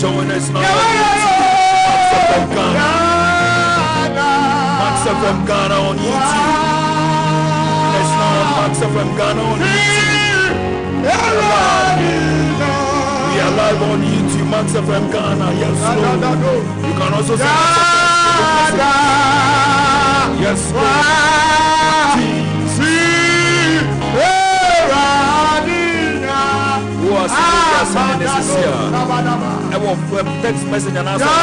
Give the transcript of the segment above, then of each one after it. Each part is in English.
Join us now. Max.fm Ghana on YouTube. Let's now on Max.fm Ghana on YouTube. We are live on YouTube, Max.fm Ghana. Yes, Lord. You can also see yes, Lord. Who are sending this year? I will text message and answer 055-415-83321.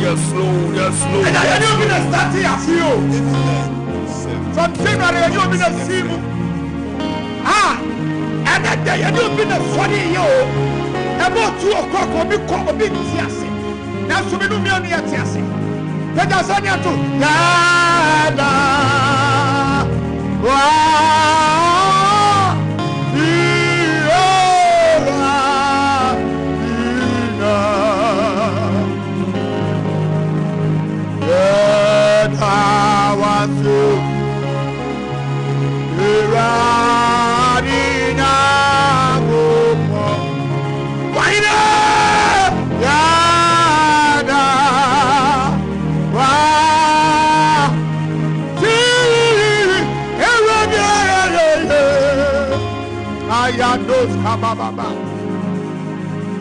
Yes, Lord. Yes, Lord. And I don't mean to start here for you. From January, you have been a sim. And that day, you have been a funny year. About 2 o'clock, or be called a big tiasi. Now, so we do me on the tiasi. Let us on to Dada.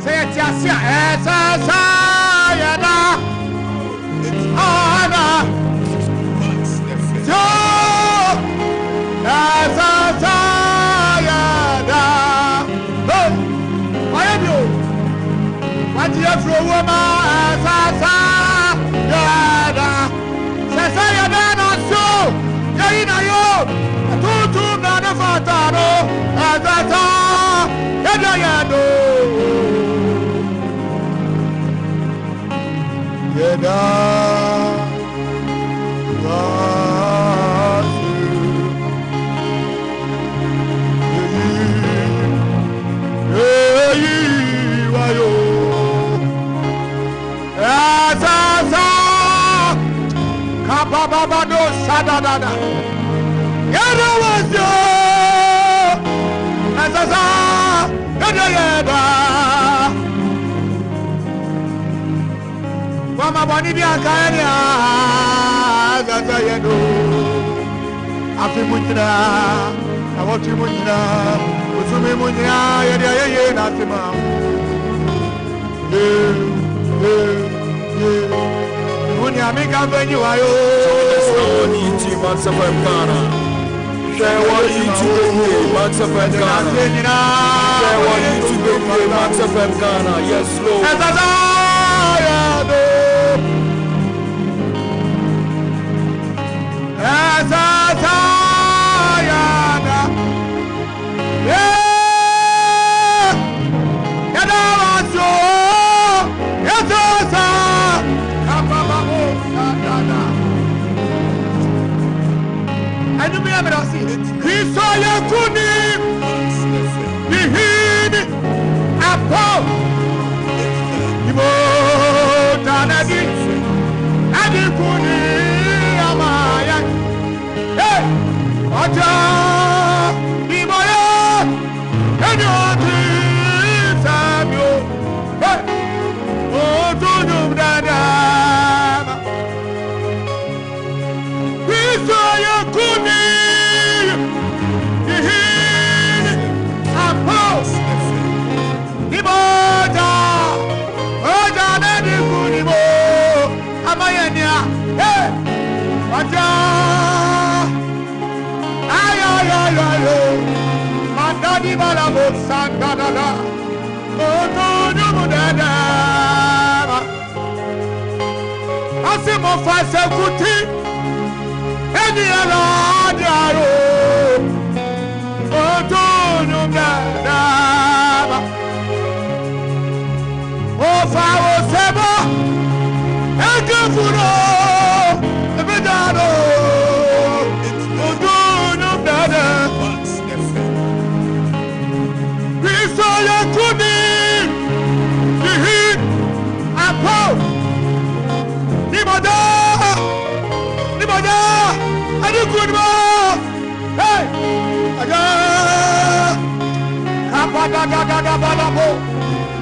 Say it, yes, yes, Mama boni bi akaya gaza yedo afi munyina awoti munyina usumi munyina yede na tima munya mi ka benyi wayo so ni ti Max.fm Ghana. Share what you do here, Max.fm Ghana. Share what you do here, Max.fm Ghana. Yes, Lord. And you may have seen it. He saw your good name. Apo Ibo Tanadi Adikuni Amaya Hey Oja Iboya Enyoti Samyo Hey Otunum Dada Kristo Yakuni Ihini Apo Iboja Oja Adikuni Mo Amayania Hey Oja Mandadi balabo sandada otoju mudada asimo fase kuti eni ala diaro otoju mudada ofa osebo ekefuro ebedaro otoju mudada Yakuni Dihi Apo Niboda Adikuni Hey Aja Kapada da balabo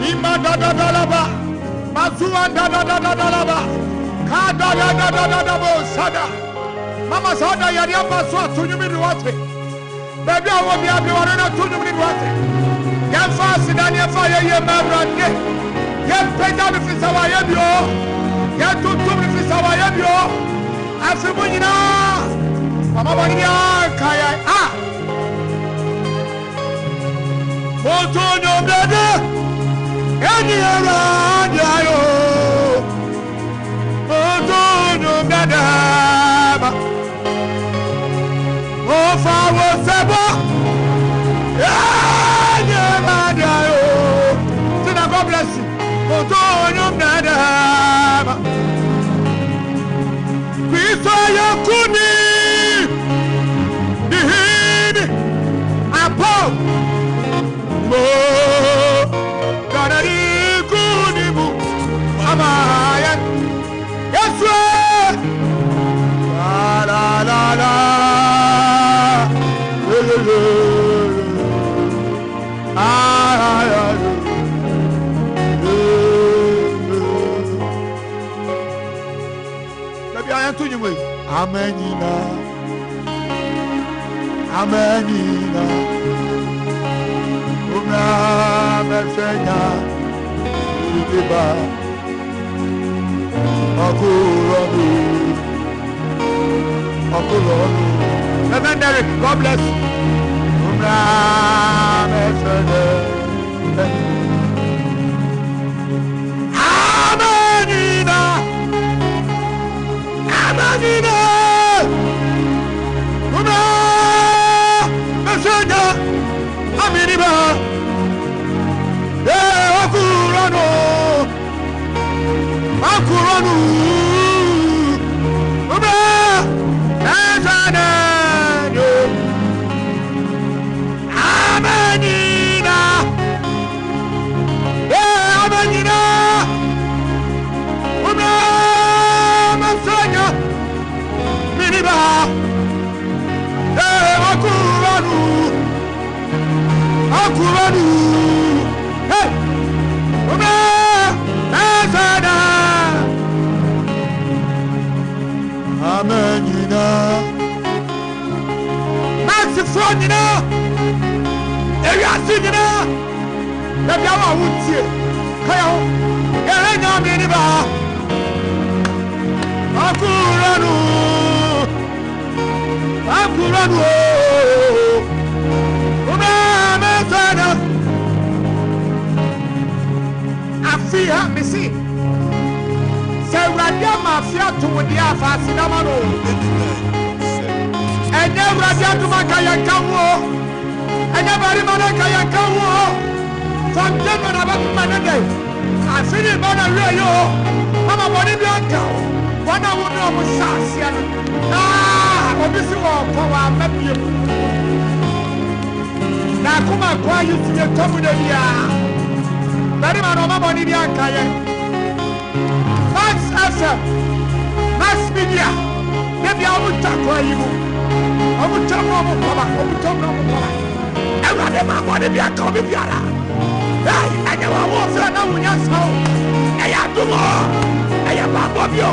Imada da laba Mazua da laba Kada da bo sada Mama sada yari ambaso tunyumi niwate Baby awo bi warena tunyumi niwate Yemfa sidani yemfa ye memrande yempeda mi fisawa ye bio yetutu mi fisawa ye bio asimu nyina mama bani ya kaya Moto nyomdede eni era ayo Moto nyomdede Ofa wo sebo God bless you. Kristo yakuni dihini apo mo kanari kuni mu amaya Yesu la Amenina Una Mefenya Iba Akuronu Reverend Derek, God bless you. Una Mefenya Amenina Una Mefenya Aminiba Akuronu Una Mefenya Amenina Amenina Una Mefenya Miniba Akuranu Hey Una Mefenya Amenina Maxifronina Eriasinina Ebi awa wutie Kaya Erenya Miniba Akuranu Una Mefenya Afia Missy Say Radia Mafia to the Afasinamano and then Radia to Makayankawo and never Manakayankawo from German about Manade. I see it on a radio. I'm a body blanca. One I would know was Sassian. Obviously, power, maybe. Now, come on, quiet to the top of the year. Very man, no money, the Ankaye. Max FM, Max Media, maybe I will talk for you. I will talk no more, Papa. I will talk no more. Every man, money, be a copy. Hey, I never was a no one else. I have to more. I have a bobio.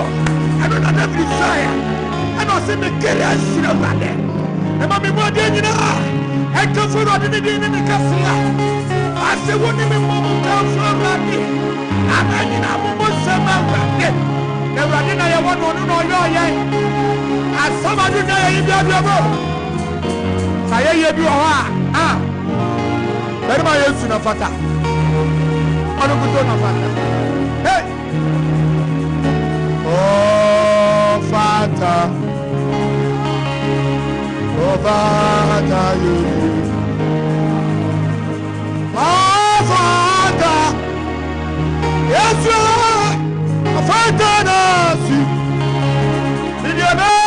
I don't have every desire. I don't see me kill us. And Mammy, what did you know? I come for what did in the castle. I said, what did the woman come from? I'm hanging up with some man. Never did I want to know your yay. As somebody know you got your boat. I hear you are. Very much used to Fata. I don't go to Fata. Hey! Oh, Fata. Oh, Fata, you. Oh, Fata. Yes, you are. Fata, no, see. In your name.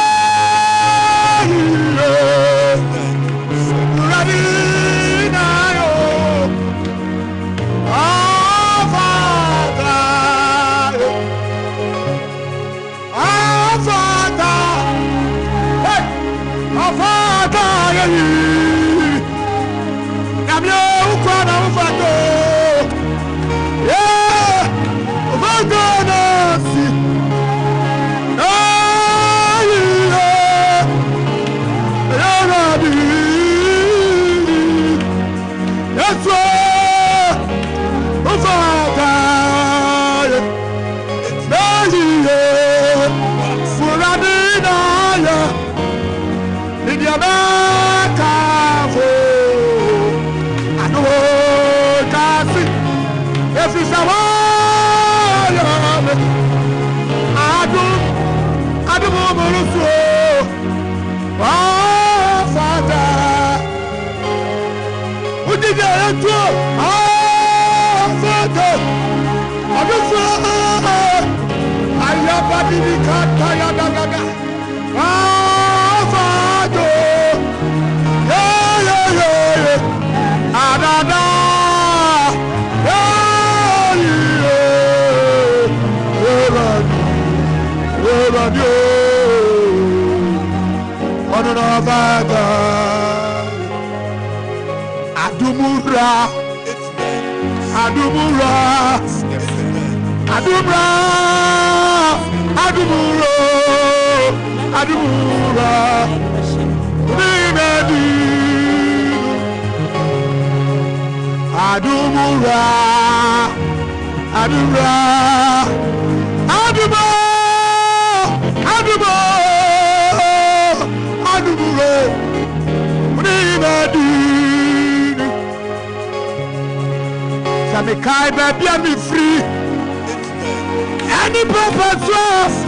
Any purpose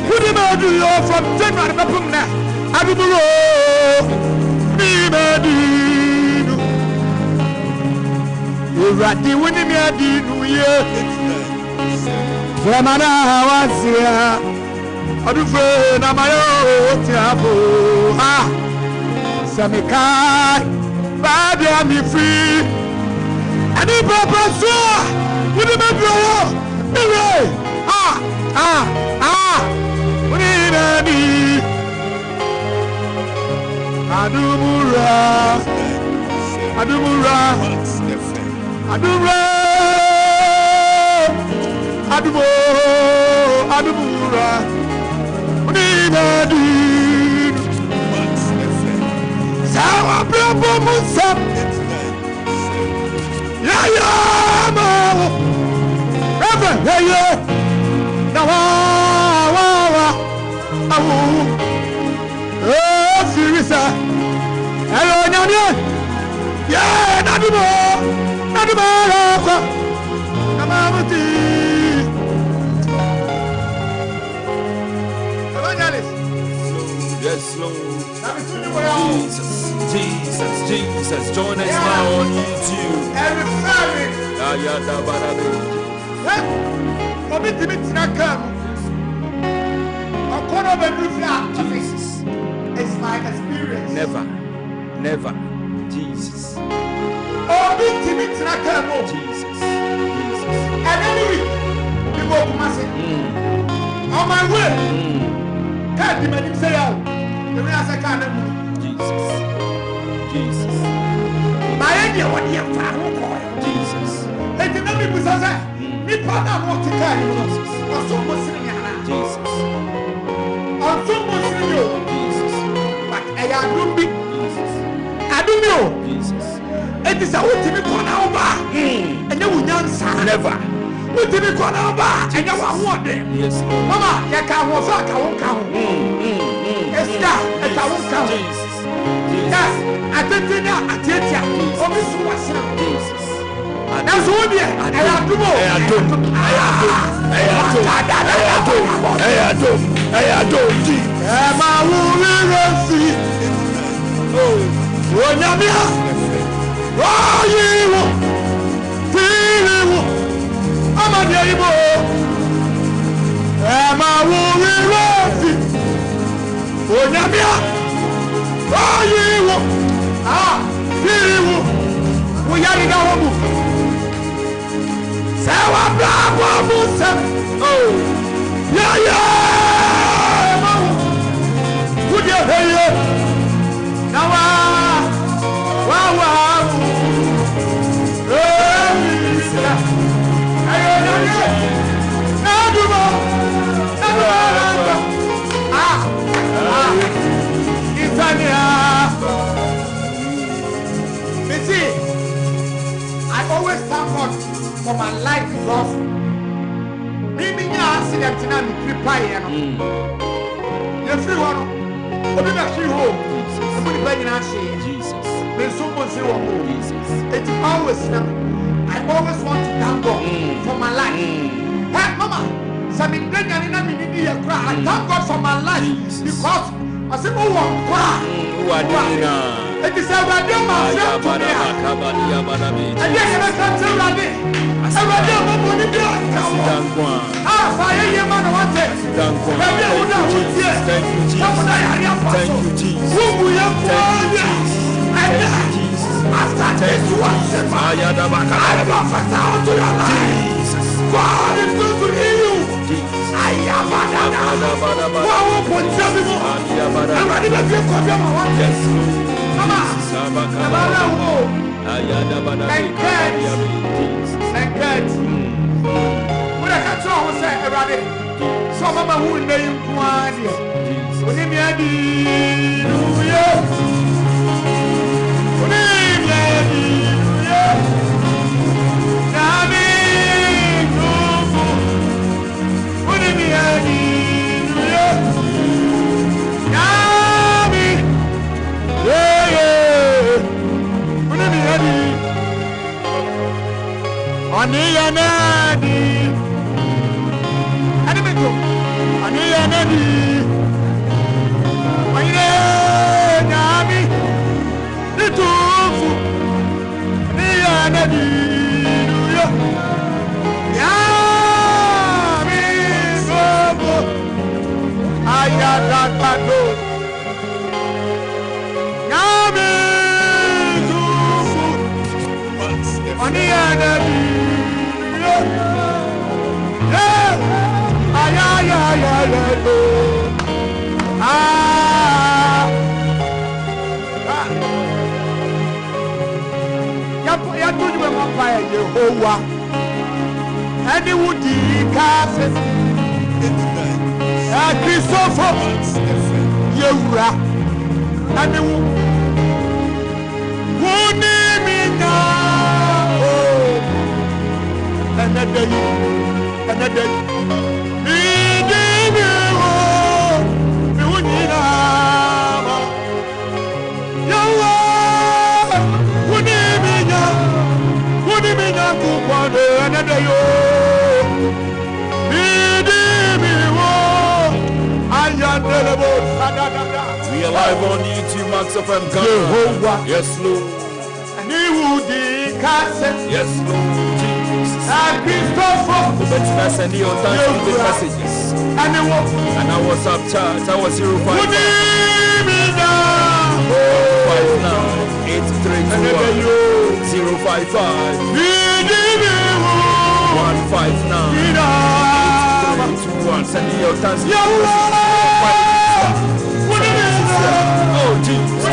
who did you from January Bapumna? Adumuro, Nimadi. You are the winning me at the New Year. Flamana was here. Adufe Namayo Tiapo. Ah, Samikai, Badi and free. Any purpose who did you? Adumura, Adumura, Adumura, Adumo, Adumura, Unimadi, Sawa Bravo Musa, Yayama, Reverend, yeah. Oh, serious. Hello, Nanya. Yeah, Nadumo. Namamati. Yes, Lord. Jesus. Join us now on YouTube. Every family. Jesus. It's my experience. Never. Jesus. Jesus. On my way. Can't be many say out. The way I say, Jesus. Jesus. My idea what you have. Jesus. They did not be possessed. Me partner want to carry you. Or someone sitting here. Jesus. Or someone sitting you. Jesus. But I do me. Jesus. I do know. Jesus. It is a ultimate corner over. And you will answer. Never. Ultimate corner over. And you want them. Yes, Mama, you can't walk. I won't count. Yes, God. I won't count. Jesus. Yes. I think now. I tell you. Oh, Miss Watson. Jesus. That's all there. I do. Sawa bravo Musa. Oh, yeah. Would you hear? Now, wow. I always thank God for my life because maybe you accident and I'm prepared. You're free one. But then I free home. Somebody buying an Jesus. There's someone say one more. Jesus. It's always now. I always want to thank God for my life. Hey, Mama, something I thank God for my life because I said, oh, cry. It is a radio man friend to me. And yes, I can tell you a radio man will be on. Fire your man wanted. Thank you, Jesus. Who will you call? And after this one, I prophesy to your life. God is going to heal you. I am We are live on YouTube, Max.fm. Yes, Lord. And he would yes, Lord. Jesus. And Christopher. The better send you Thanksgiving messages. And I was up chat. I was 059 832 055 159 Send your dance. Oh, Jesus.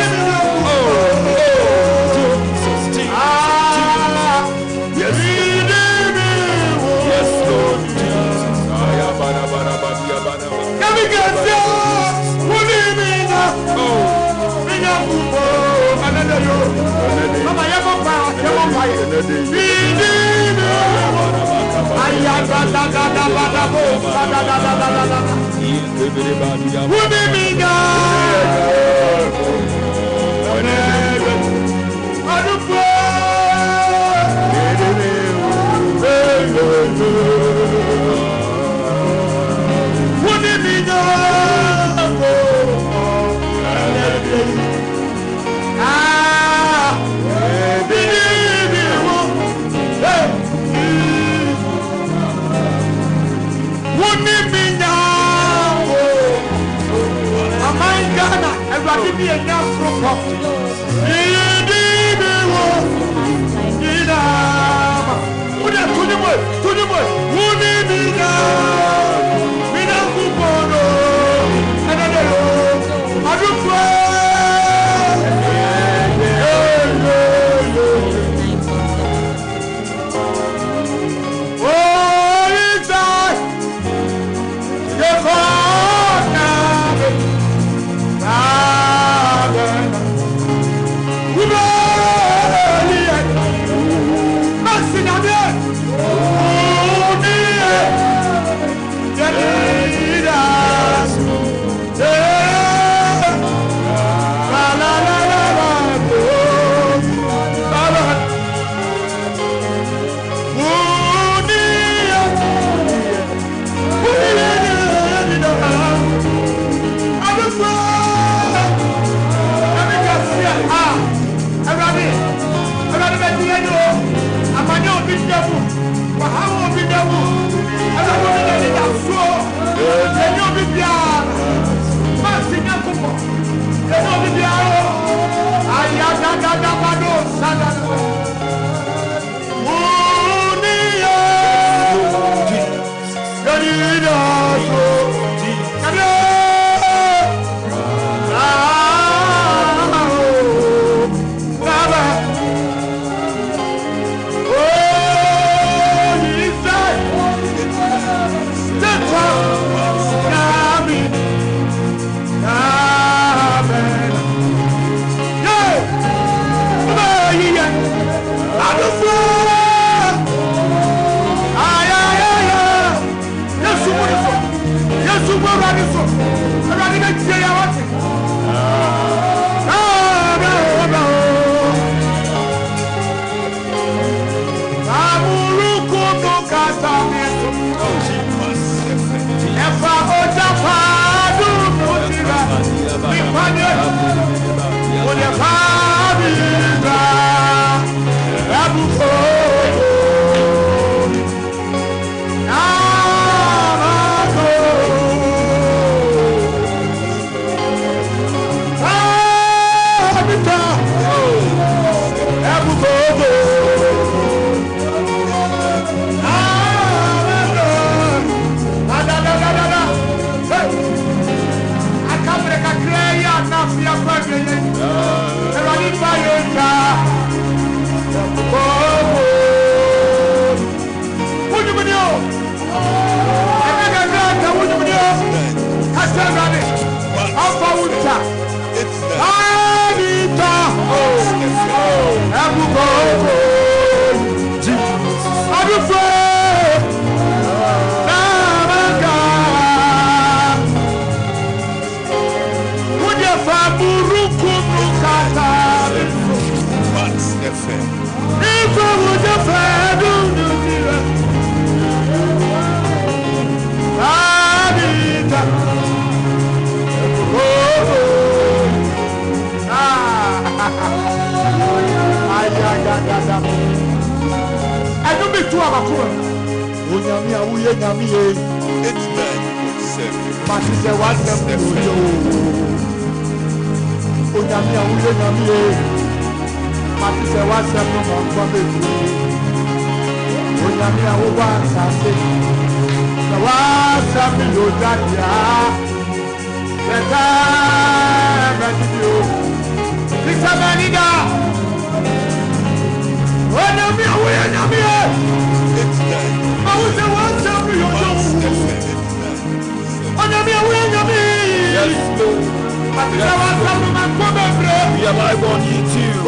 We are live on YouTube.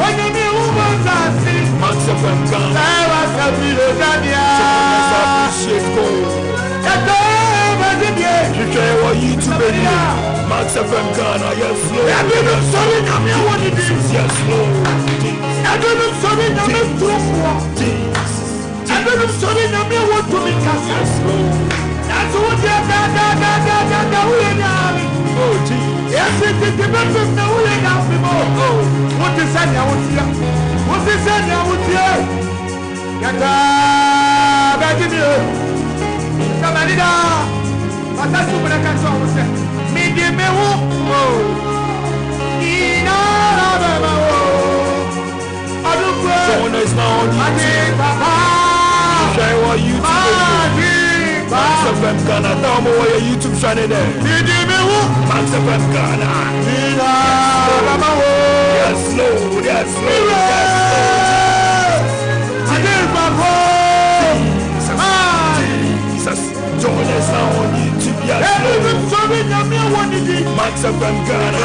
Max FM Ghana. Appreciate gold. You share our YouTube video. Max FM Ghana. Yes, Lord. Yes, Lord. That's what oh, Jesus. Yes, it is the best of the way now. What is that now? What is that now? Get back in you. Somebody down. But that's what I can say. Me, give me hope. Someone is now on YouTube. Share what YouTube. Max FM Ghana, down over your YouTube channel there. Max FM Ghana. Yes, Lord, yes, Lord, yes, Lord. Jesus, join us now on YouTube. Yes, Lord. Max FM Ghana.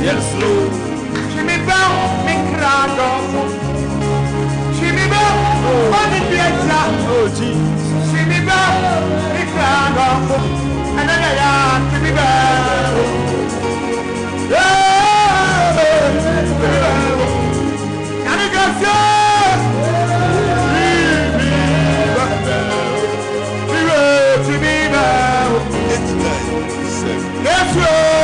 Yes, Lord. Jimmy Bell, Mikrado. Jimmy Bell, Money Pieta. Oh, Jesus. Jimmy Bell, Mikrado. And then I am Jimmy Bell. And you got Jimmy Bell. Yes, Lord.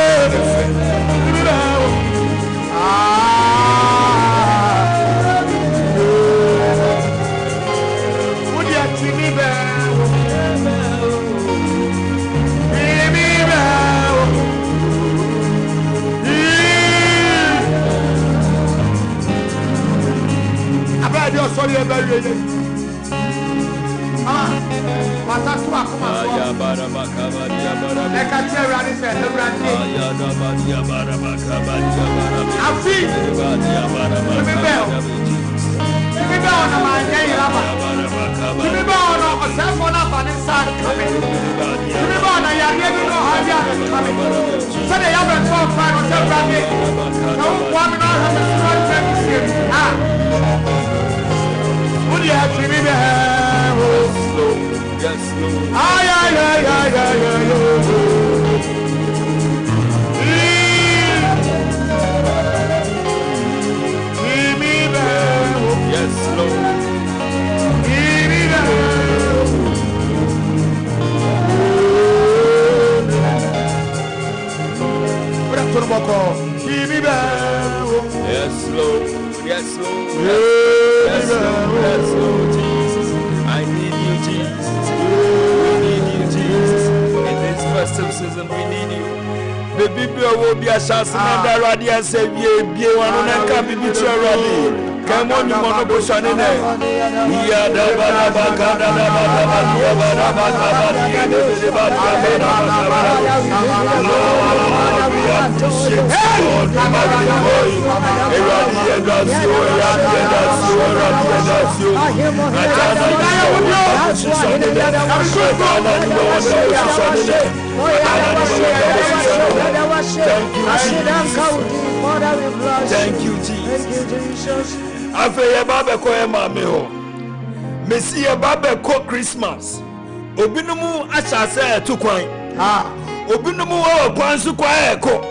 Sorry about it. Yes, Lord. Ay, ay, ay, ay, ay, ay, ay. Yes, Lord. Yes, Lord. Yes, Lord. Yes, Lord. Yes, Lord. Jesus. I need you, Jesus. We need you, Jesus. In this festive season, we need you. Baby, we obi asase na da radi ase bie wanu na nka bibi tu radi kemo ni mono bo shane ne ya da ba ka da ba ya ba da ba ya de ba da ba Thank you, Jesus. After Baba Koya Mameho, Messia Baba Ko Christmas. Obinumu Ashase to Quine. Obinumu Kwansu Kwaeko.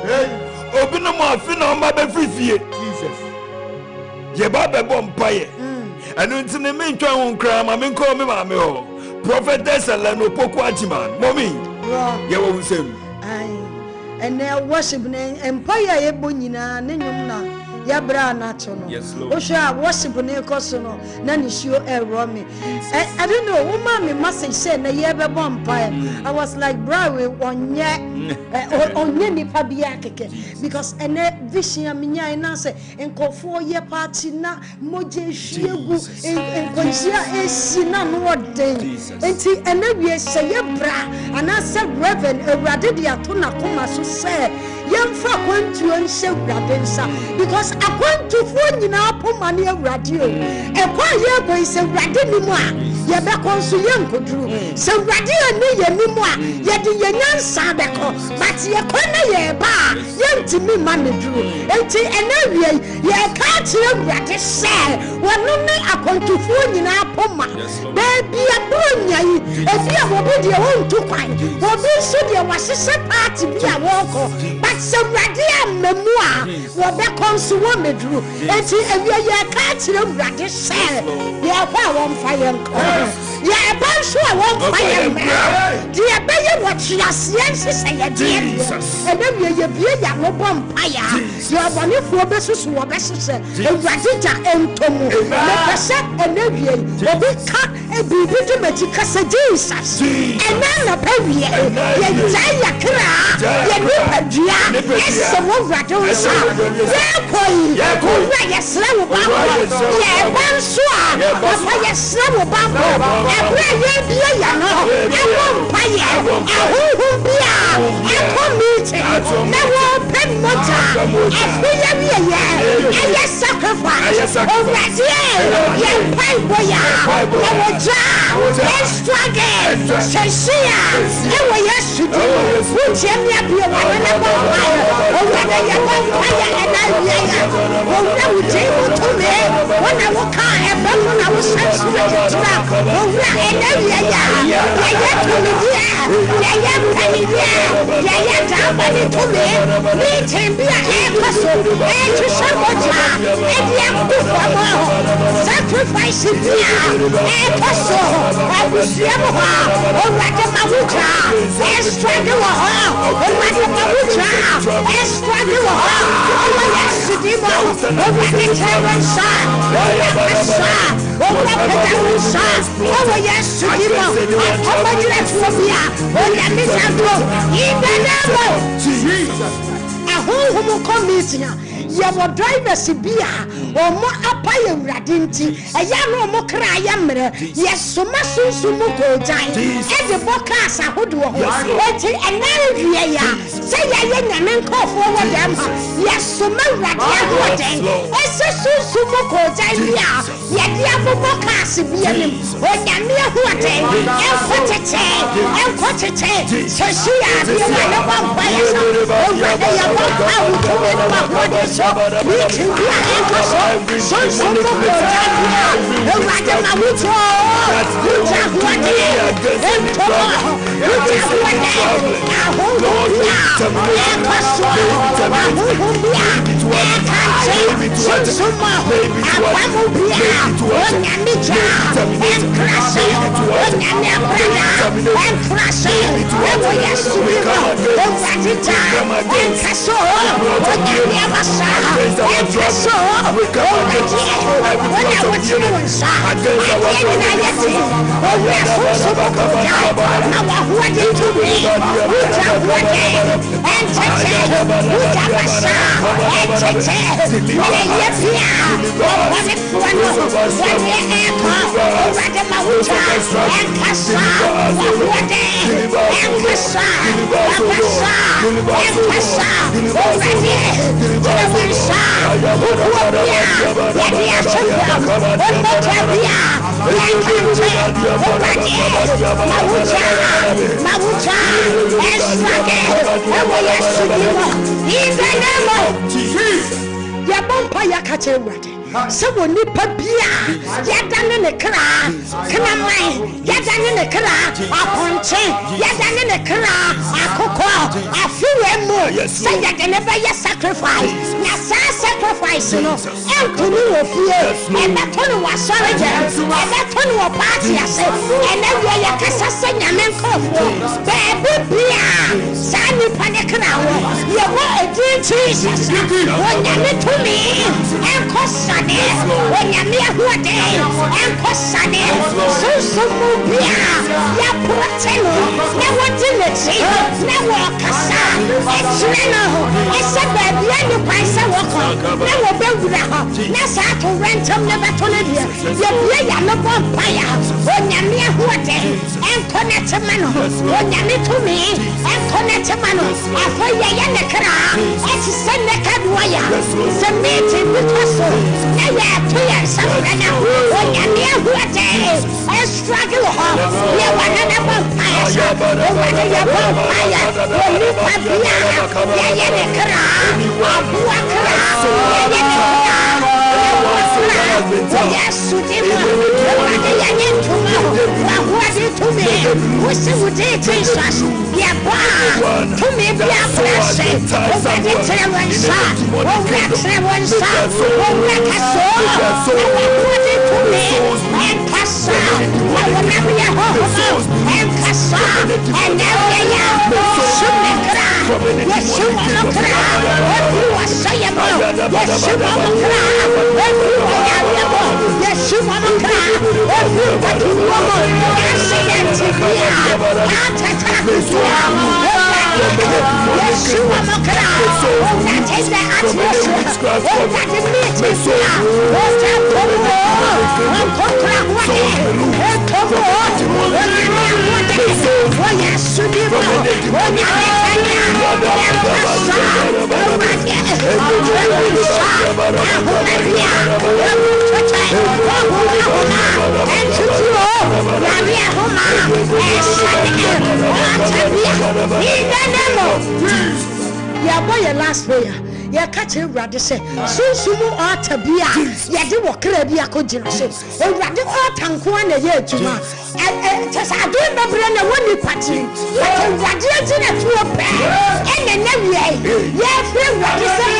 Obinumu Fino Mabe Free. Jesus. Yebaba Bompaye. And until the main town cram, I mean, call me Mameho. Prophetess Alano Pokwajiman. Mommy, you will say. And their worship Empire Ebonina, Nenumna. Yabra natural. Yes, Lord. Osha worship Nekosono, Nanisho Romy. I don't know, woman must say, na Yaba Bompire. I was like, Brawe on Yeni Pabiake because and vision Minya and answer and call for your party na Moje Shigu and Consia Esina no day. And then we say Yabra and I said, Reverend, a Radidia Tuna Kuma so say, young folk went to and say Radensa because I want to phone in our Pomania radio. A quiet boy said, Radinimoa, Yabako so young could do. So Radio near Nimoa, yet the young Sabako, but Yakona Yaba, young to me money drew. And area, ye can't hear Radish say, one only I want to phone in our Poma. Baby, a boy, if you have your own to find, for this there was a party be a walker, but some Radia memoir, what that comes to woman drew. And see, if you can't hear Radish say, yeah, on fire. Yeah, about sure won't fire. Dear Bayer, what she has sciences and a dear. And then you be a no vampire. You have one if your best were best, and Radita and Tomu, and Nevia, or we cut and be intimate because of Jesus. And then a baby, and Jaya Kra, yes, some of Radosa. Therefore, yes, slow bubble. Yeah, one swab, but yes, slow bubble. I won't pay a meeting. Never pen motor. Yes, sacrifice. Already, young pipe boy. Never job. Let's struggle. Shashia. Never yesterday. Which you be one another. Already, you won't pay and I will never table to me. When I walk out, I was sensitive. Oh yes, who come here? Your drivers be or more apaya radinti, a young more cry yammer. Yes, so much sumuko time. And the bocas are who do and now say a young man call forward them. Yes, so much radiant. As a sumuko time, yet the other bocas be him. When you're near what and put it, so she has been a vampire. So we can be a so Someone need Pabia, Yadan in the car, Kanamai, Yadan in the car, Aponche, Yadan in the car, Akoko, a few more, say that never yet sacrifice, Nasa sacrifice, you know, and to me of fear, and that one was sorry, and that one was party, I said, and then we are Cassassin and Kofu, baby Bia, Sandy Panacana, you want a dear Jesus, when you meet to me, and Cossa. When you're near what day and Cossade, so Mubia, Yapotelo, never did it, never Cassa, and Treno, I said, baby, I know by Sawako, never build the Nasa to rent them never to live here. You play a no vampire when you're near what day and connect a man when you meet to me and connect a man. I feel you the car, and to send the cab wire, it's a meeting with us. Now you have 2 years suffering now. When you're near what day, I struggle home. You want another vampire. You want a vampire. You live by Bia. Yeah, the car. Walk around. Yes, you did. What did to me? What's the day, Jesus? Yeah, to me, be a blessing. Over the terror, over the terror, over the soul. What did to me? And Cassa, I will never be a home. And Cassa, and now they are Sumatra. Yes, you want to cry. What you are saying about? Yes, you want to cry. What you are yes, you want to cry. What you want to say that to me. Heart attack is wrong. Yes, you want to cry. That is the atmosphere. That is meeting. What that yeah, boy, your last prayer. Ya catch a radi say, so ought to be a ya do what could be a conjunction. A radi ought and one a year to ma. And I don't know the one you party, but a radiating at your bed. And then yeah, friend, what you say,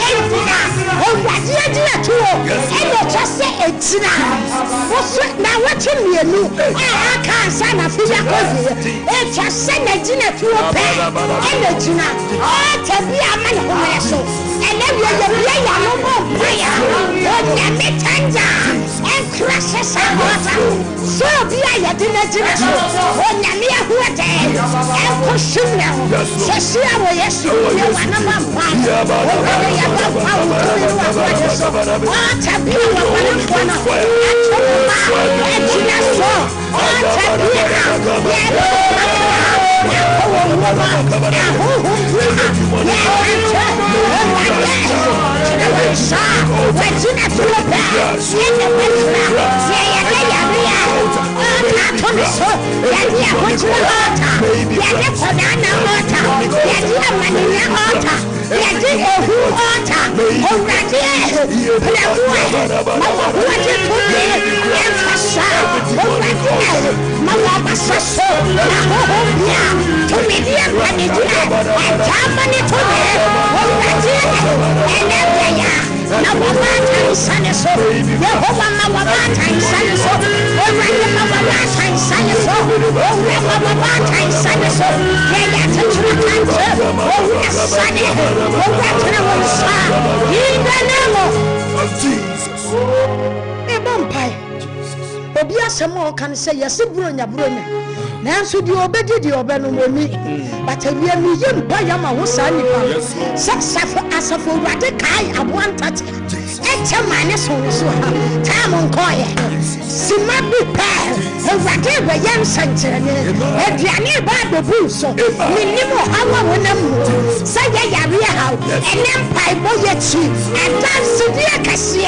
a radiating at all. And you just say it's now what you know. I can't sign a figure coffee. It's just send a dinner to a bed. And a dinner ought to be a man who has so. And then you play a number prayer, don't let turns and crashes and water. So be I didn't do it. When you're near who are dead, and push you now. So see how yes, you want a vampire. Whether you have power to you, what a be a one of one. And you know, what a obi asem o kan say yesi bronya nanso di obedi di obeno momi but we mi yim pa yama wo sa nipa safo asafo urade kai aboantate eche mane so ha time nkoye sima bi pa urade we yen sanchene aduane ba bebu so minimo hawa wonam say yare ha enem pai boye chi adanse di akase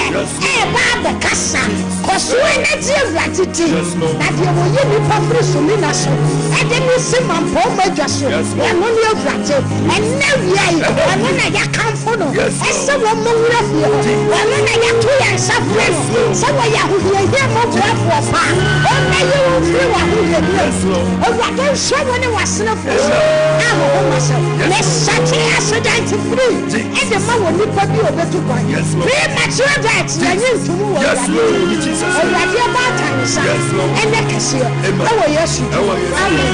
ba be kasa koso energy urade na de wo yimi pa fru so mi na so edemi simam po majaso e no ni urade enne wiai eno na ya kamfo no ese wo mo wura fie eno na ya to ya safre so wo ya hu ye mo brafo pa o na ye wo fri wa hu ye o urade so wo ne wasene fo amo ho maso le sati accident free e de ma wo ni pa bi obetu kwan premature death ya yin tumu wo urade ba ta ni sa enne kase o wo yesu Amen.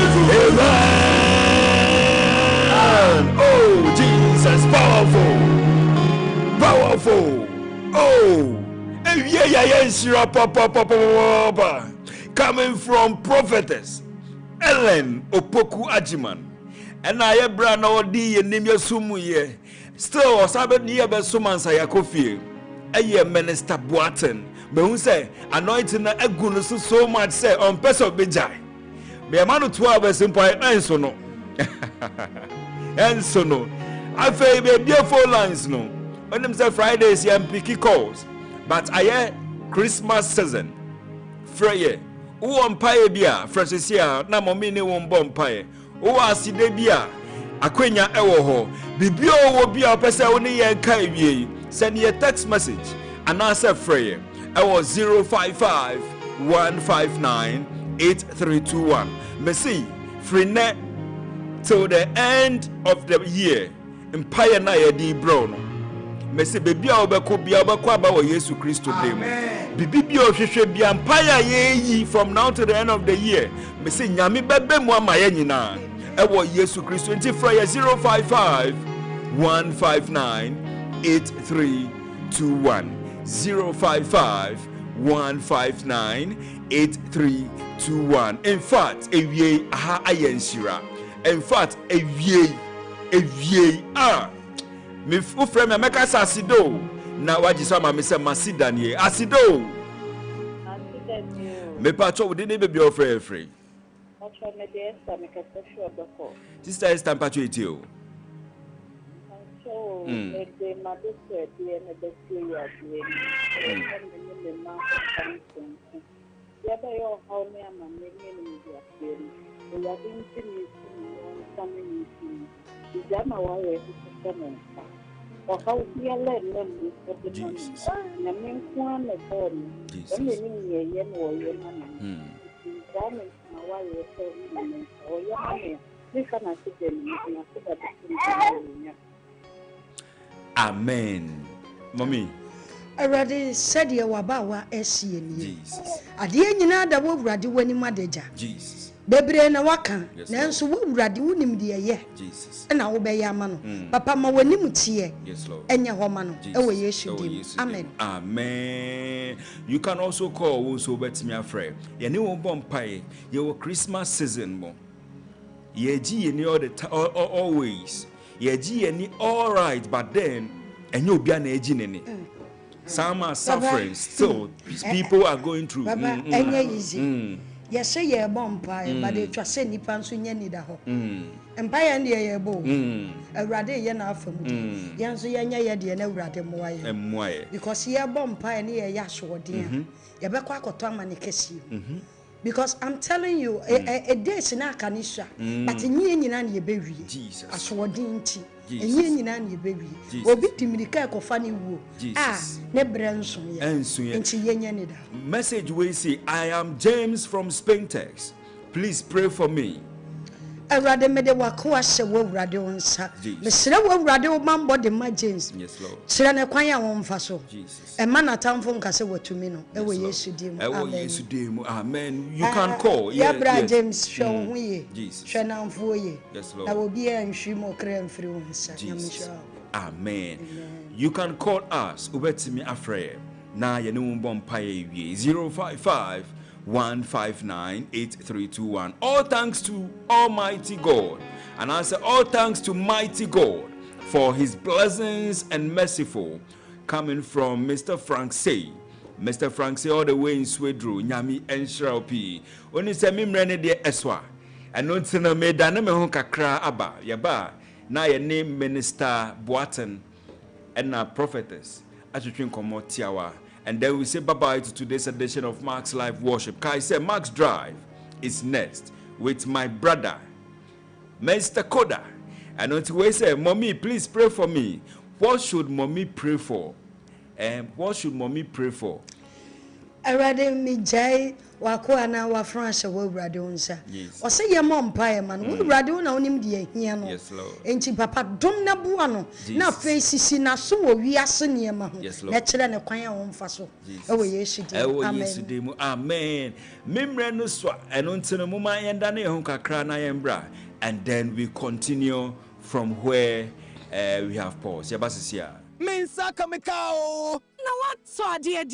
Oh, Jesus, powerful. Oh, coming from prophetess Ellen Opoku Ajiman. And I have brand odi name your sumu ye. Still, Sabbath near Besuman Sayakofi. A year minister Boaten. But who say anointing a goodness so much say on person bijay. Me amanu 12 simple enso no enso no afa be beautiful lines no when them say Fridays yam picky calls but aye Christmas season freye wo empire bia fresh sia na mommy ne wo bompae wo aside bia akwenya ewo ho bibio wo bia pese wo ne ye ka ewie send your text message and answer freye ewo 055 159 8321. Messi, free net till the end of the year. Empire na ye di brown. Messi, baby, I'll be about Jesus Christ today. Bibi, hwehwe bi empire ye from now to the end of the year. Messi, nyami bebe mo amaye na. Ewo Jesus Christ 055 159 8321. 055 159 8321. In fact, ewie aha ayenshira. In fact, ewie me frame ameka sasido na wajisa ma me se masidanie asido me pacho we dey be your free sister Esther pacho etio Amen. Mommy. Already said you were about Jesus. At the end, you know that we're ready when you madaja. Jesus. Bebre na waka na nso wo wurade wonim de ye Jesus na wo be ya ma no papa ma wanim tie yes Lord enye ho ma no e wo Yesu dim amen amen. You can also call wo so betimi afre ye ne wo bompae ye wo Christmas season mo ye gi ye ni all the always ye gi ye ni all right but then enye obi na egi ne some are suffering still people are going through enye easy. Yes, say ye bompa, but they trust any pants in any da ho. Empire and ye bo. A rade yen from Yansu Yanya Yadi and a rade moy. Because ye bompa and ye yasho dear. Ye be quack or tom and kiss you. Because I'm telling you, a day in our canisha, but in ye and ye baby. Jesus. A swordinty. And ye and ye baby. Or beat him the cake of funny woo. Ah, nebranson, and Yenyanida. Message we say, I am James from Spain Text. Please pray for me. I rather made a wakwasha wo radio on sa. Mr. Wo radio man body my James. Yes, Lord. Sirana kwanya won faso. Jesus. A man at town phone kase what to me no. E wo Yesu dim. Amen. You can call. Yeah, Brother James show we. Jesus. Shana for ye. Yes, Lord. I will be a shimo krem free one sa. Amen. You can call us. Ubetimi afre. Na ye no bompa ye 055 1598321. All thanks to Almighty God. And I say all thanks to Mighty God for his blessings and merciful coming from Mr. Frank Say. Mr. Frank Say all the way in Swedru, Nyami and Shraupi. Only say mimrene de eswa. And no tina me dana me hon kakra aba. Yaba. Na ye name Minister Boaten and na prophetess. Atutwin komo tiawa. And then we say bye-bye to today's edition of Mark's Live Worship. Kai say Mark's Drive is next with my brother, Mr. Koda. And until we say, Mommy, please pray for me. What should Mommy pray for? What should Mommy pray for? Already me jai wako ana wa France wo brade unsa. Yes. O say ye mom pae man wo brade una onim de ahia no. Yes, Lord. Enti papa dom na bua no na fe sisi na so wo wiase ne ma ho. Yes, Lord. Na kire ne kwan a wo mfa so. Ewo Yesu di. Amen. Amen. Mimre no so eno ntino muma yenda na ehun kakra na yembra, and then we continue from where we have paused. Yabasisia. Mensa kamekao. Now what so dear?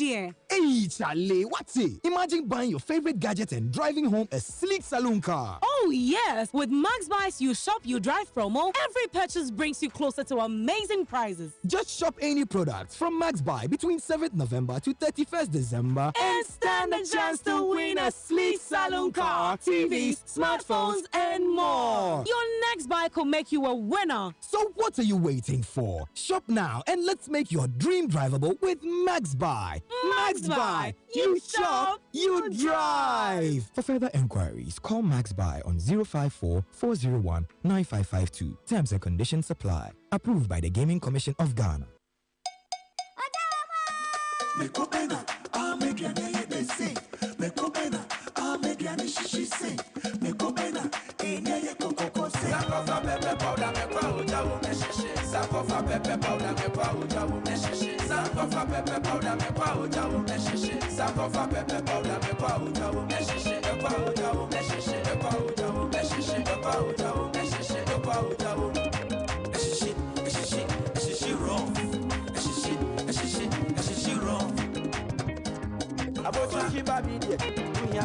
Hey, Charlie, what's it? Imagine buying your favorite gadget and driving home a sleek saloon car. Oh yes, with Max Buys You Shop You Drive promo, every purchase brings you closer to amazing prizes. Just shop any products from Max Buy between 7th November to 31st December And stand a chance to win a sleek saloon car, TVs, smartphones, and more. Your next buy could make you a winner. So what are you waiting for? Shop now and let's make your dream drivable with Max Buy. Max Buy. You shop, you drive. For further enquiries, call Max Buy on 054-401-9552. Terms and conditions apply. Approved by the Gaming Commission of Ghana.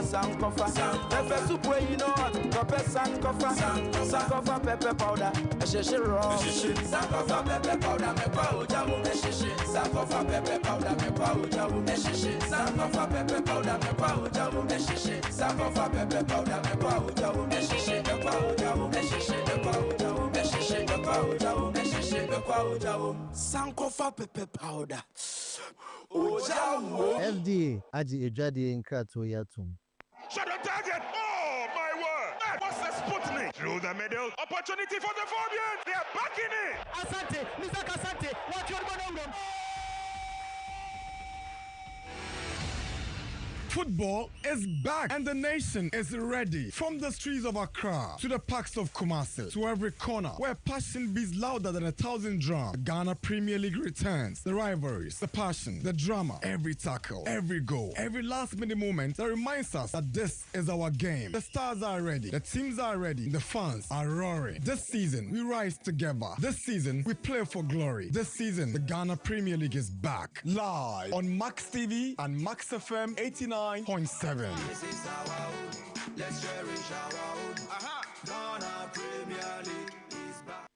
Sankofa, pepper soup where you know Sankofa, Sankofa pepper powder, a shishi raw, Sankofa pepper powder, me powder, Sankofa pepper powder, me powder, Sankofa pepper powder, me powder, Sankofa pepper powder, me powder, Sankofa pepper powder. FDA Aji Ejadi Nkrato Yatum. Shut the target! Oh my word! What's the Sputnik? Through the middle, opportunity for the Fabians. They are back in it. Asante, Mr. Asante, what you're going to do? Football is back and the nation is ready. From the streets of Accra to the parks of Kumasi to every corner where passion beats louder than 1,000 drums. The Ghana Premier League returns. The rivalries, the passion, the drama, every tackle, every goal, every last-minute moment that reminds us that this is our game. The stars are ready. The teams are ready. The fans are roaring. This season, we rise together. This season, we play for glory. This season, the Ghana Premier League is back. Live on Max TV and Max FM 89.7. This is our home. Let's cherish our home. Ghana Premier League is back.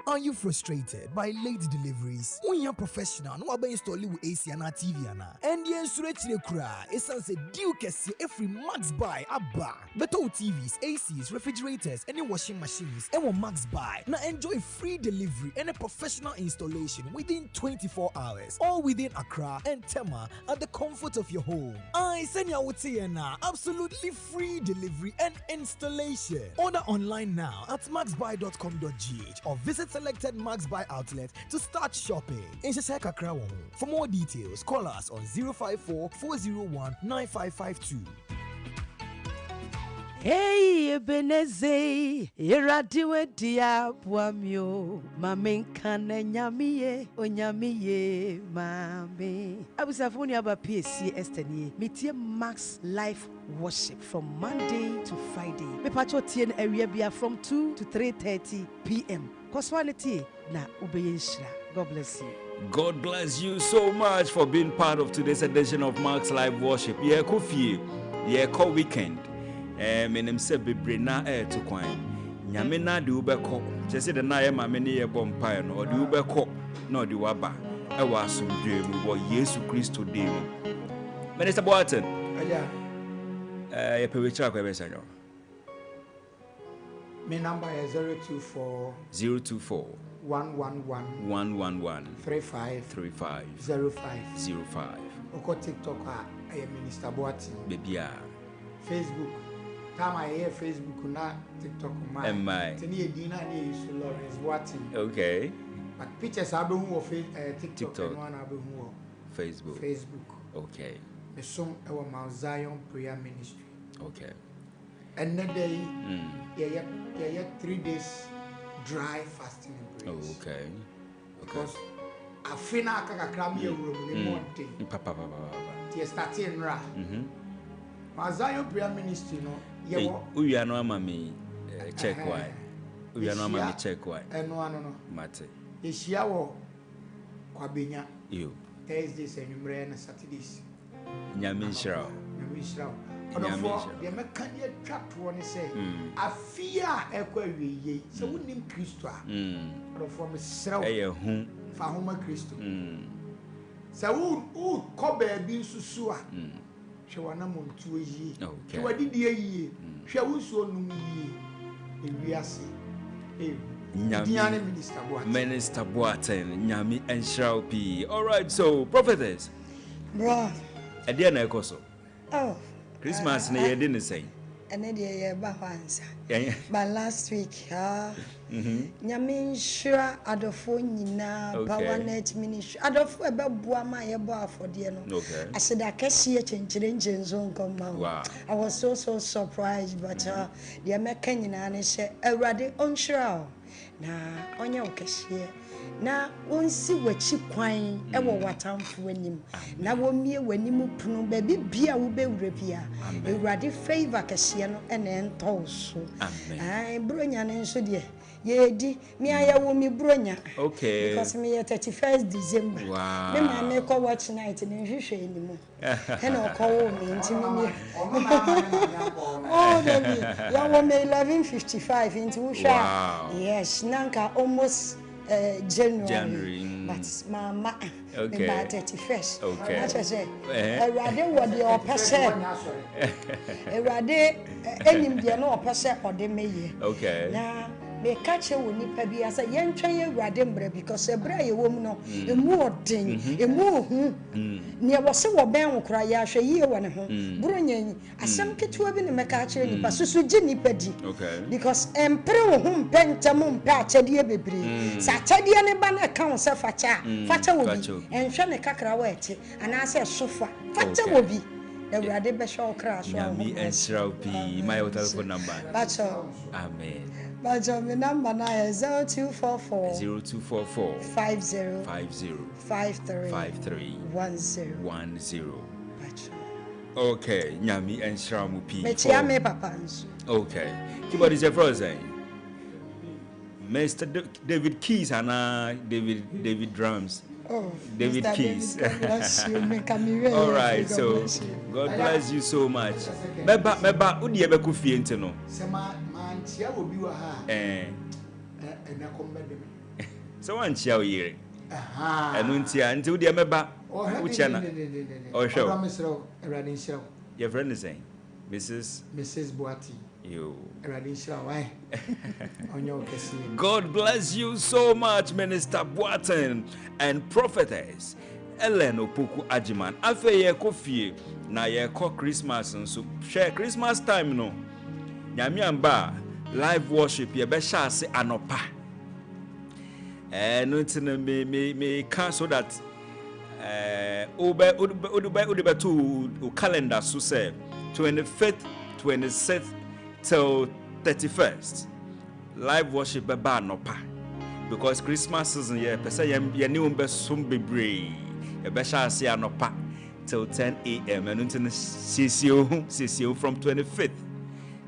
Are you frustrated by late deliveries? When you're professional, no one install you AC and TV and the insurance kura is a deal kesi every Max Buy abba. Better TVs, ACs, refrigerators, any washing machines, and Max Buy. Now enjoy free delivery and a professional installation within 24 hours, all within Accra and Tema at the comfort of your home. I send you now absolutely free delivery and installation. Order online now at maxbuy.com.gh or visit selected Max Buy outlet to start shopping. For more details, call us on 054-401-9552. Hey, Ebeneze, iradiwe diabwamyo, mamenkane nyamiye, onyamiye, mame. Abusafuni aba PSC Estenie, mitie Max Live Worship from Monday to Friday. Me pacho tien area bia from 2 to 3:30 p.m. Koswaniti na ubeyenshra. God bless you. God bless you so much for being part of today's edition of Mark's Live Worship. Yeah, coffee. Yeah, call weekend. Menem se bebre na to kwan. Nyame na de ubeko. Chese de na ye ma me ne ye bompae no. O de ubeko na o de waba. E wa asomdwe mu wo Yesu Kristo de mu. Minister Boaten. Aja. Ye pe we chira kwa be sanyo. My number is 024 111 35 05. Oko TikTok I am Minister Boati. Baby Facebook. Time I hear Facebook na TikTok my. Am I? Teni edina ni use Lawrence Boati. Okay. But pictures I be who of TikTok and one I be who Facebook. Okay. The song our Mount Zion Prayer Ministry. Okay. And that day, yeah, 3 days dry fasting and prayers. Oh, okay. Because I feel like I can be a room in the morning. Papa. They starting ra. My Zion Prayer Ministry, no. Yeah. We are no mami check why. We are no mami check why. No. Mate. This year, Kwabenya. You. Thursdays and Saturdays. Nyame Israel. The mechanic trapped one say, I fear a query, so we name Christo. From a cell, for Homer Christo. So, who Kobe being so she was not more 2 years. Okay, what did ye? She was so in Riasi. Minister Boaten, Nyami and Shraupi. All right, so prophetess. Bro. A dear Nekoso. Oh. Christmas near didn't say. And then but last week, Yamin sure Adolfo Power Net Ministry. Adolfo about Buama bar for dinner. Okay. I said I can see it in changing zone come out. Wow. I was so surprised, but the American and said, already unsure. Now, on your cashier. Na onsi wachi kwan ewo watamfo anim na womie wanimu punu ba bibia wo bewure bia ewurade favor kese no ene entoso ai bronya ne nso de ye di mi aya wo mi bronya okay because me 31st December me ma me ko watch night ne hwehwe animu he na ko wo mi ntimi mi oh baby ya wo me 11:55 into hwa yes nanka almost January, but Mama, okay. About 31st. Okay. That's what I say. Rather, what the person, rather, any no person or the mayor. Okay. Now, me catch you when you pay as a young child, rather, because a brave woman, a more thing, a more near was so bad, cry, I shall hear one of them. Brunning, as some kid to have been a catcher in the Passu Jenny Peddy. Okay. Because Emperor whom pentamum patch a dear baby. Saturday and a banner counts a fata will be, and Shana Kakrawet, and I said sofa, fata will be. The Radebe shall crash. Me and Shraupi, my telephone number. That's all. Amen. But my number now is 0244 50 53 10. Okay, Nyami and Shramupi. Me papa. Okay. What is your frozen? Mr. David Keys and David Drums. Oh, David Keys. God bless you. All right, so God bless you so much. Meba, udi ebe kufi ente no. Chia will be and I come back. So one chia yere. And untia until the meba. Which or show. Your friend is saying, Mrs. Boati. You. God bless you so much, Minister Boaten and Prophetess Ellen Opoku Ajiman. Afe ye kofi na ye ko Christmas nso. Share Christmas time no. Nyame amba live worship ye be sha se anopa. No tin me can so that ube to calendar so say 25th, 26th till 31st. Live worship be ba anopa. Because Christmas season ye pese ye ni umbe sum bebre. Ye be sha se anopa till 10 a.m. and until CCO from 25th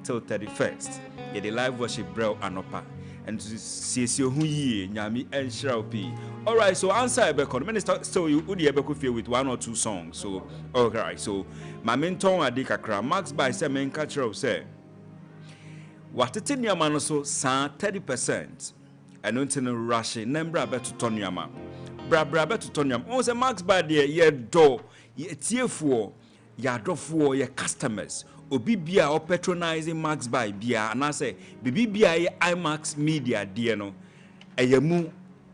till 31st. Yeah, the live worship bro anopa. and to see your hu nyami and shrapi. All right, so answer Ebeko minister, so you would Ebeko feel with 1 or 2 songs. So all right, so my mentor adikakra Max by semen catcher say what it in your man so 30%. And don't know rushing nembra better ton yama. Bra better ton yam. Oh, the Max by the ye do ye tier for ya do for your customers. Obi bia or patronizing Max by bia and I say bibi bia ye IMAX media dear no mu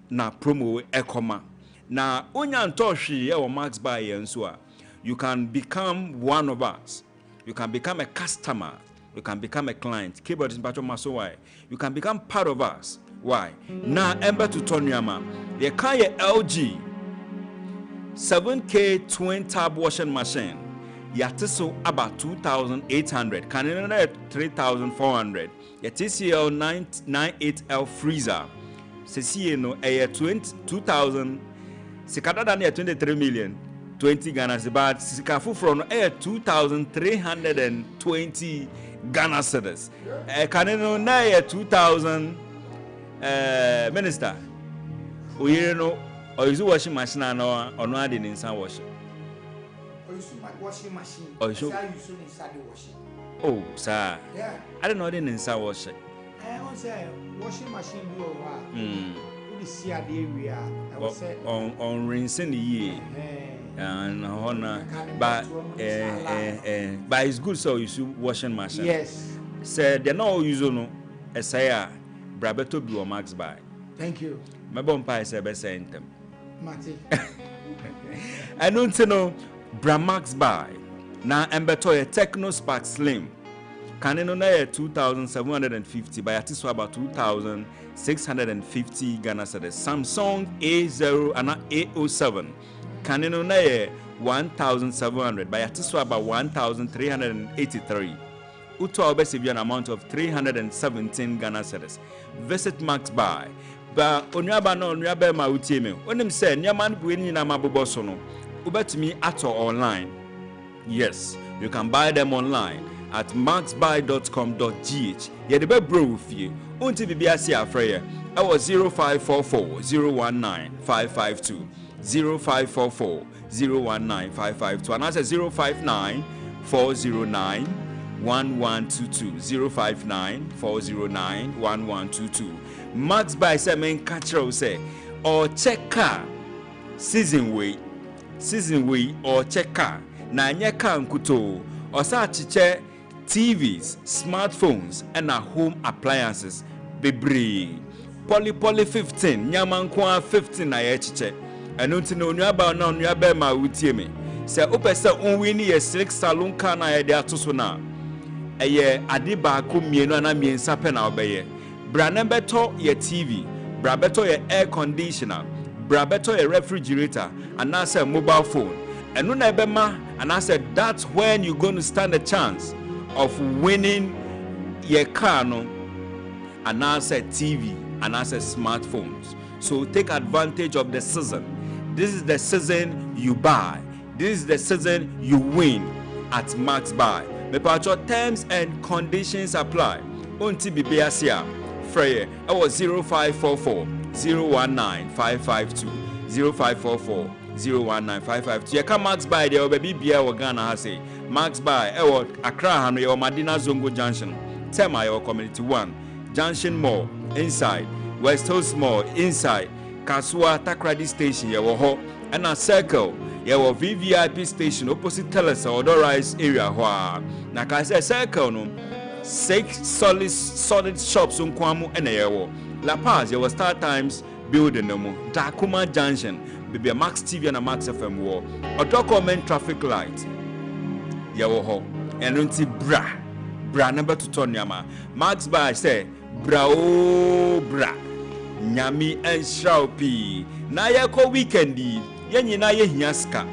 na promo ekoma na onya ntoshi ye o Max by yen so you can become one of us, you can become a customer, you can become a client. Keyboard is battle maso why you can become part of us. Why na ember to tonyama ye can ye LG 7K twin tab washing machine. Yatiso about 2,800. Canada 3,400. Your TCL 98L freezer. Sesi no a 2,000. Sikata than 23 million. 20 Ghana about Sikafu from a 2,320 Ghana cedis. Canada na 2,000 minister. We know or is washing machine or no adding in some washing. Washing machine. Oh, so inside the washing. Oh, sir. Yeah. I don't know the inside washing. I want say washing machine do we see the area. I was say on rinsing the year. And honor but it's good so you should washing machine. Yes. Say they no use no say Brabeto be or Max by. Thank you. My bompa is a best them. Mati. I don't know Bramax by na embeto a Techno Spark Slim. Canino na 2,750 by atiso about 2,650 Ghana cedis. Samsung A0 and A07. Canino na 1,700 by atiso about 1,383. Uto obesi an amount of 317 Ghana cedis. Visit Max by. Ba onyaba no onyaba ma utieme. Onim say nyaman bueni na mabobo so no. Ubetumi at online. Yes, you can buy them online at maxbuy.com.gh. Yeah, the best bro with you. Until we be a see afraid. I was 0544 019 552 0544 019 552 and I said 059 409 1122 059 409 1122. Max by semen catcher say or check car season way or check car na nye car nkuto or sa chiche TVs, smartphones and home appliances bebre poly 15 nyamanko 15 na ye chiche eno nti na onuaba na onuaba ma wutie me se opese onwini ye slick salon car na ye de atoso na eye ade ba ko mienu na miensa pe na obeye bra na beto ye TV bra beto ye air conditioner bra beto ye refrigerator and now say mobile phone and no na ebema and I said that's when you're going to stand a chance of winning your car no and I said TV and I said smartphones. So take advantage of the season. This is the season you buy. This is the season you win at Max Buy. The patch terms and conditions apply. Unti bibiasia Freya I was 0544 019 552 0544 01955. You can Max Buy there baby bia wa Ghana ha say Max Buy Accra Hano your Madina Zongo Junction Tema your Community 1 Junction Mall inside West Coast Mall inside Kasua Takrady Station your ho and a circle your VVIP station opposite Telesa or Rise area ho na ka say circle no 6 solid shops unkwamu ene yewo La Paz your Star Times building no mo Dakuma Junction Baby a Max TV and a Max FM war. Or document traffic light. Yawo ho. And unti bra number to Tonyama. Max by say bra o bra. Nyami and Shaupi. Na yako weekendi. Yenyi na ye hinyaska.